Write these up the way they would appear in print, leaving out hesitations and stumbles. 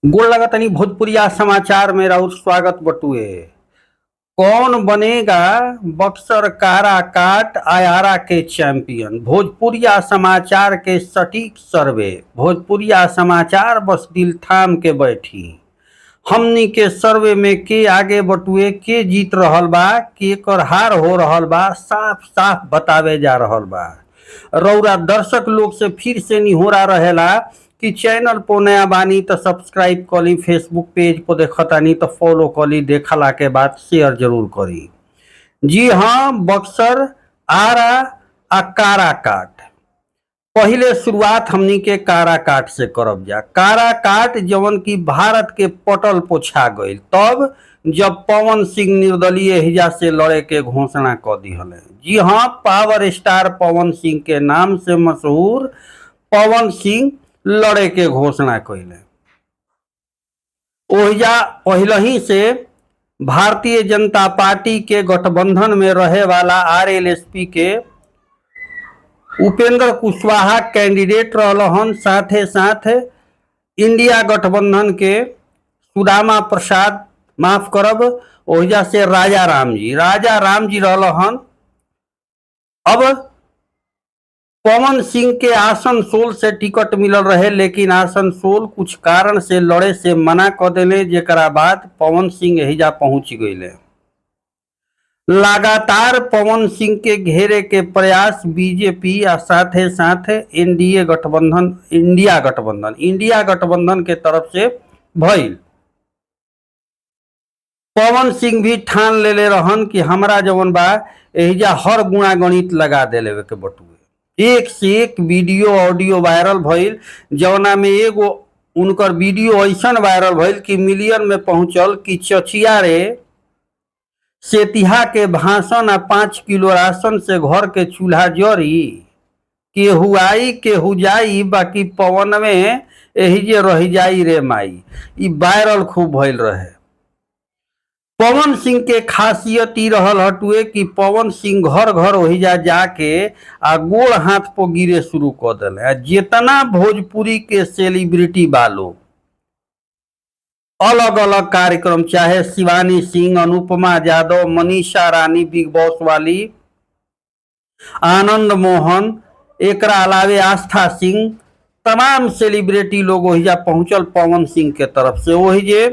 गोड़ लगतनी भोजपुरिया समाचार में राउर स्वागत बटुए। कौन बनेगा बक्सर काराकाट आयारा के चैंपियन? भोजपुरिया समाचार के सटीक सर्वे। भोजपुरिया समाचार बस दिल थाम के बैठी। हमनी के सर्वे में के आगे बटुए, के जीत रहल बा, के कर हार हो रहल बा, साफ साफ बतावे जा रहल बा। रउरा दर्शक लोग से फिर से निहोरा रहेला कि चैनल पर नया बानी तो सब्सक्राइब करी, फेसबुक पेज पर देखतानी तो फॉलो करी, देखला के बाद शेयर जरूर करी। जी हाँ, बक्सर आरा आ काराकाट। पहले शुरुआत हमनी के काराकाट से करब जा। काराकाट जवन की भारत के पटल पोछा गईल तब जब पवन सिंह निर्दलीय हिजा से लड़े के घोषणा कर दिहले। जी हाँ, पावर स्टार पवन सिंह के नाम से मशहूर पवन सिंह लड़े के घोषणा कैले। ओहिजा पहले ही से भारतीय जनता पार्टी के गठबंधन में रहे वाला आरएलएसपी के उपेंद्र कुशवाहा कैंडिडेट रहलन। साथे साथ इंडिया गठबंधन के सुदामा प्रसाद, माफ करब, ओहिजा से राजा राम जी रहलन। अब पवन सिंह के आसनसोल से टिकट मिलल रहे, लेकिन आसनसोल कुछ कारण से लड़े से मना कर दिले, जेकरा बाद पवन सिंह एहिजा पहुंच गईले। लगातार पवन सिंह के घेरे के प्रयास बीजेपी और साथे साथ इंडिया गठबंधन के तरफ से भइल। पवन सिंह भी ठान ले रहन कि हमरा जवन बा एहिजा हर गुणा गणित लगा देले के बटुए। एक से एक वीडियो ऑडियो वायरल भइल, जवना में एगो उनकर वीडियो ऐसा वायरल भइल कि मिलियन में पहुंचल कि चचिया रे सेतिहा के भाषण आ 5 किलो राशन से घर के चूल्हा जरी, केहू आई केहू जाई, बाकी पवन में एहिजे रह जाई रे माई। ई वायरल खूब भइल रहे। पवन सिंह के खासियत ई रहल हटुए कि पवन सिंह घर घर ओहिजा जाके आ गोड़ हाथ पर गिरे शुरू कर दिले। जितना भोजपुरी के सेलिब्रिटी बालो अलग अलग कार्यक्रम, चाहे शिवानी सिंह, अनुपमा यादव, मनीषा रानी बिग बॉस वाली, आनंद मोहन, एकरा अलावे आस्था सिंह, तमाम सेलिब्रिटी लोग ओहिजा पहुंचल पवन सिंह के तरफ से। ओहिजे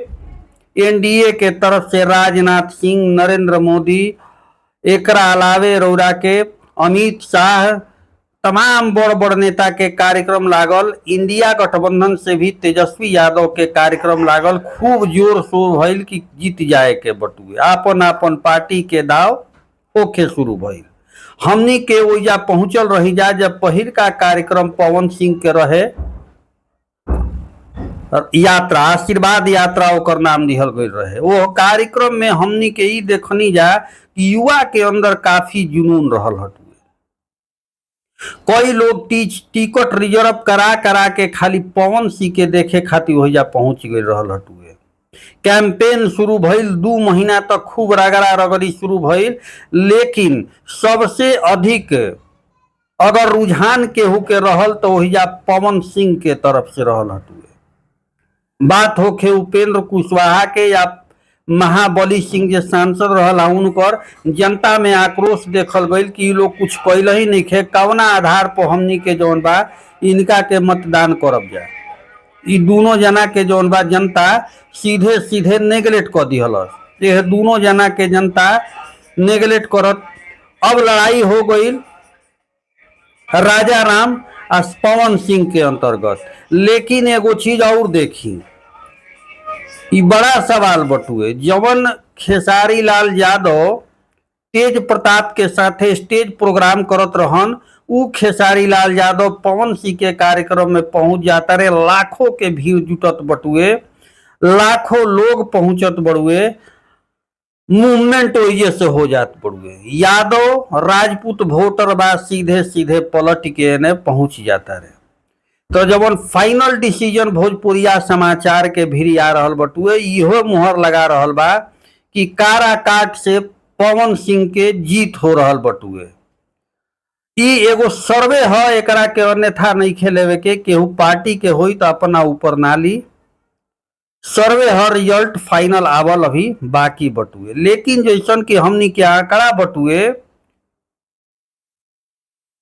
एनडीए के तरफ से राजनाथ सिंह, नरेंद्र मोदी, एकरा अलावे रौरा के अमित शाह, तमाम बड़ बड़ नेता के कार्यक्रम लागल। इंडिया गठबंधन से भी तेजस्वी यादव के कार्यक्रम लागल। खूब जोर शोर भइल कि जीत जाए के बटुए, आपन आपन पार्टी के दाव होखे शुरू भइल। हमनी के ओइजा पहुंचल रही जा जब पहिल का कार्यक्रम पवन सिंह के रहे यात्रा, आशीर्वाद यात्रा ओकर नाम दिहल गई रहे। वो कार्यक्रम में हमनी के ई देखनी जा कि युवा के अंदर काफी जुनून रहल हटुए। कई लोग टिकट रिजर्व करा के खाली पवन सिंह के देखे खातिर ओहिजा पहुंच गए रहल हटुए। कैंपेन शुरू भइल, 2 महीना तक खूब रगड़ा रगड़ी शुरू भइल, लेकिन सबसे अधिक अगर रुझान केहू के रहल तो ओहिजा पवन सिंह के तरफ से रहल हटुए। बात होखे उपेंद्र कुशवाहा के या महाबली सिंह जे सांसद रहला, उनकर जनता में आक्रोश देखल गईल कि लोग कुछ कैल ही नहीं खे, कवना आधार पर हमनी के जौन बा इनका के मतदान करब जा। ई दोनों जना के जौन बा जनता सीधे सीधे नेगलेक्ट कर दिहलस। ये दोनों जना के जनता नेगलेक्ट करत। अब लड़ाई हो गई राजा राम और पवन सिंह के अंतर्गत। लेकिन एगो चीज और देखी, ई बड़ा सवाल बटुए। जवन खेसारी लाल यादव तेज प्रताप के साथे स्टेज प्रोग्राम करत रहन, उ खेसारी लाल यादव पवन सिंह के कार्यक्रम में पहुंच जाता रे। लाखों के भीड़ जुटत बटुए, लाखों लोग पहुंचत बड़ुए, मूवमेंट ओइजे से हो जात बड़ुए। यादव राजपूत वोटर बा सीधे सीधे पलट के ने पहुंच जाता रे। तो जब फाइनल डिसीजन भोजपुरिया समाचार के भी आ रहल बटुए, इहो मुहर लगा रहल बा कि काराकाट से पवन सिंह के जीत हो रहल बटुए। ई एगो सर्वे है, एकरा के अन्यथा नहीं खेलेवे के। केहू पार्टी के होई तो अपना ऊपर ना ली। सर्वे हर रिजल्ट फाइनल आवल अभी बाकी बटुए, लेकिन जैसन कि हमनी के आंकड़ा बटुए,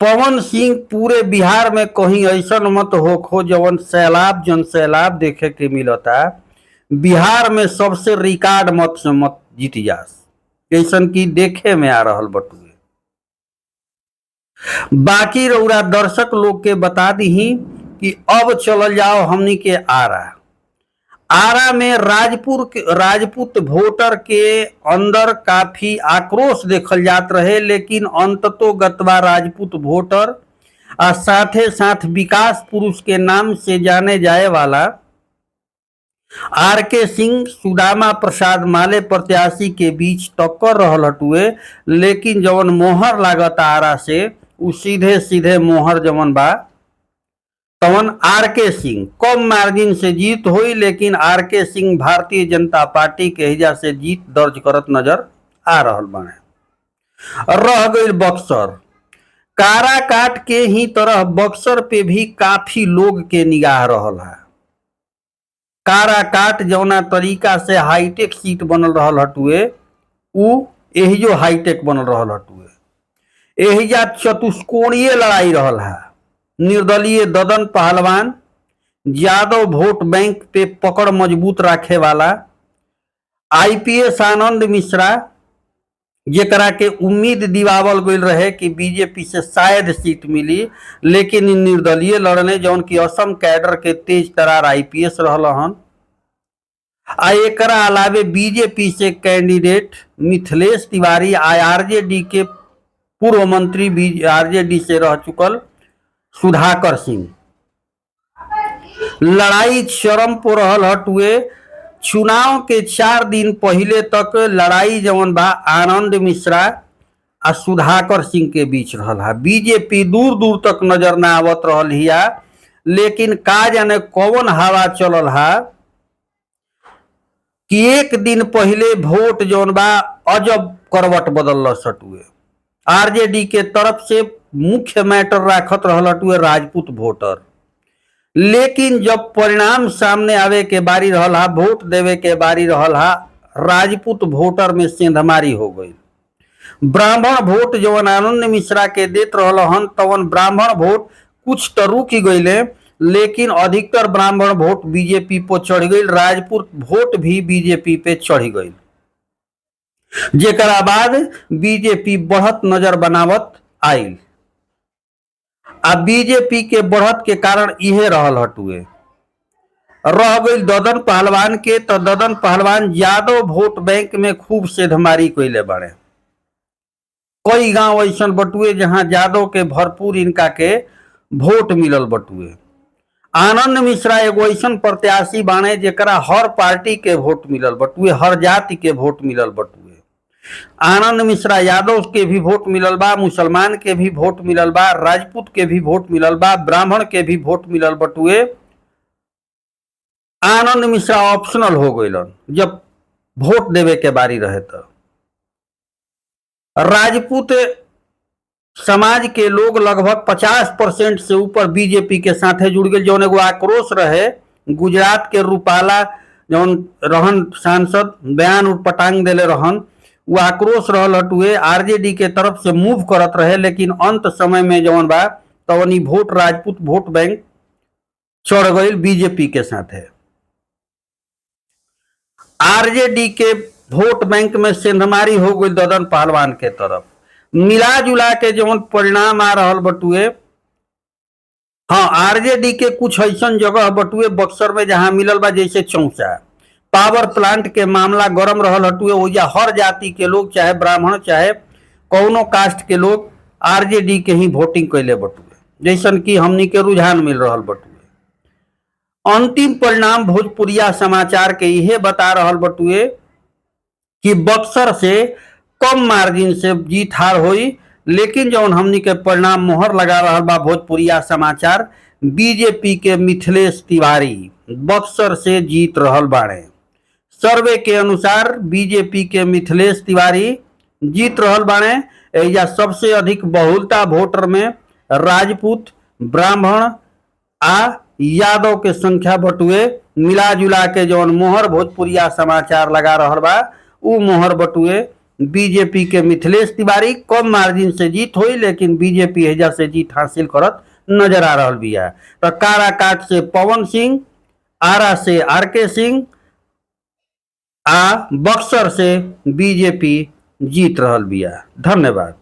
पवन सिंह पूरे बिहार में कहीं ऐसा मत होखो जवन सैलाब जन सैलाब देखे के मिलता, बिहार में सबसे रिकॉर्ड मत से मत जीत जास, जैसन की देखे में आ रहल बटुए। बाकी रउरा दर्शक लोग के बता दी कि अब चल जाओ हमनी के आरा में राजपूत वोटर के अंदर काफी आक्रोश देखल जात रहे, लेकिन अंततोगत्वा राजपूत वोटर और साथे साथ विकास पुरुष के नाम से जाने जाए वाला आर.के. सिंह सुदामा प्रसाद माले प्रत्याशी के बीच टक्कर रहल हटुए, लेकिन जवन मोहर लागत आरा से उ सीधे सीधे मोहर जवन बा तवन आर.के. सिंह कम मार्जिन से जीत हुई, लेकिन आर.के. सिंह भारतीय जनता पार्टी के हिजा से जीत दर्ज करत नजर आ रहल बाने। रह गई बक्सर, काराकाट के ही तरह बक्सर पे भी काफी लोग के निगाह रहल है। काराकाट जौना तरीका से हाईटेक सीट बनल रहल हटुए, उ एहिजो हाईटेक बनल रहल हटुए। एहिजा चतुष्कोणीय लड़ाई रहल है। निर्दलीय ददन पहलवान, यादव वोट बैंक पे पकड़ मजबूत रखे वाला आईपीएस आनंद मिश्रा, जेकरा के उम्मीद दिवावल गई रहे कि बीजेपी से शायद सीट मिली, लेकिन निर्दलीय लड़ने जौन की असम कैडर के तेज तरार आईपीएस रहल हन। आ एकरा अलावे बीजेपी से कैंडिडेट मिथिलेश तिवारी आरजेडी के पूर्व मंत्री आरजेडी से रह चुकल सुधाकर सिंह। लड़ाई चरम पर रहल हटुए। चुनाव के 4 दिन पहले तक लड़ाई जवन बा आनंद मिश्रा आ सुधाकर सिंह के बीच रहल है। बीजेपी दूर दूर तक नजर ना आवत रहल हिया, लेकिन का जाने कौन हवा चलल है कि एक दिन पहले वोट जौन बा अजब करवट बदल सटुए। आरजेडी के तरफ से मुख्य मैटर राखत रहल हटुए राजपूत वोटर, लेकिन जब परिणाम सामने आवे के बारी रहल हा, वोट देवे के बारी रहल हा, राजपूत वोटर में सेंधमारी हो गई। ब्राह्मण वोट जवन आनंद मिश्रा के देत रहल हन, तवन ब्राह्मण वोट कुछ तो रुक गईले, लेकिन अधिकतर ब्राह्मण वोट बीजेपी पर चढ़ गई। राजपूत वोट भी बीजेपी पे चढ़ गई, जेकरा बाद बीजेपी बढ़त नजर बनावत आयल। आ बीजेपी के बढ़त के कारण इहे रहल हटुए। रह गई ददन पहलवान के, तो ददन पहलवान यादव वोट बैंक में खूब सेधमारी कइले बाड़े। कई गांव ऐसा बटुए जहां यादव के भरपूर इनका के वोट मिलल बटुए। आनंद मिश्रा एगो ऐसा प्रत्याशी बाणे जेकरा हर पार्टी के वोट मिलल बटुए, हर जाति के वोट मिलल बटुए। आनंद मिश्रा यादव के भी वोट मिलल बा, मुसलमान के भी वोट मिलल बा, राजपूत के भी वोट मिलल बा, ब्राह्मण के भी वोट मिलल बटुए। आनंद मिश्रा ऑप्शनल हो गइलन जब वोट देवे के बारी रहे। तो राजपूत समाज के लोग लगभग 50% से ऊपर बीजेपी के साथे जुड़ गए। जौन एगो आक्रोश रहे, गुजरात के रूपाला जौन रहन सांसद बयान उठपटांग देले रहन, वो आक्रोश रहल हटुए, आरजेडी के तरफ से मूव करत रहे, लेकिन अंत समय में जौन बा तवनी वोट राजपूत वोट बैंक चढ़ गई बीजेपी के साथे। आरजेडी के वोट बैंक में सेंधमारी हो गई ददन पहलवान के तरफ। मिला जुला के जौन परिणाम आ रहल बटुए, हाँ आरजेडी के कुछ ऐसा जगह बटुए बक्सर में जहां मिलल बा, जैसे चौसा पावर प्लांट के मामला गरम रहल हटुए। ओजा हर जाति के लोग, चाहे ब्राह्मण चाहे कौनो कास्ट के लोग आरजेडी के ही वोटिंग कैले बटुए, जैसन कि हमनी के रुझान मिल रहल बटुए। अंतिम परिणाम भोजपुरिया समाचार के यह बता रहल बटुए कि बक्सर से कम मार्जिन से जीत हार हुई, लेकिन जौन हमनी के परिणाम मोहर लगा रहल बा भोजपुरिया समाचार, बीजेपी के मिथिलेश तिवारी बक्सर से जीत रहल बाड़े। सर्वे के अनुसार बीजेपी के मिथिलेश तिवारी जीत रहल बाड़े। एजा सबसे अधिक बहुलता वोटर में राजपूत, ब्राह्मण आ यादव के संख्या बटुए मिला जुला के जौन मोहर भोजपुरिया समाचार लगा रहल बा उ मोहर बटुए बीजेपी के मिथिलेश तिवारी। कम मार्जिन से जीत हुई, लेकिन बीजेपी हेजा से जीत हासिल करत नजर आ रहल बिया। तो काराकाट से पवन सिंह, आरा से आरके सिंह आ बक्सर से बीजेपी जीत रहल बिया। धन्यवाद।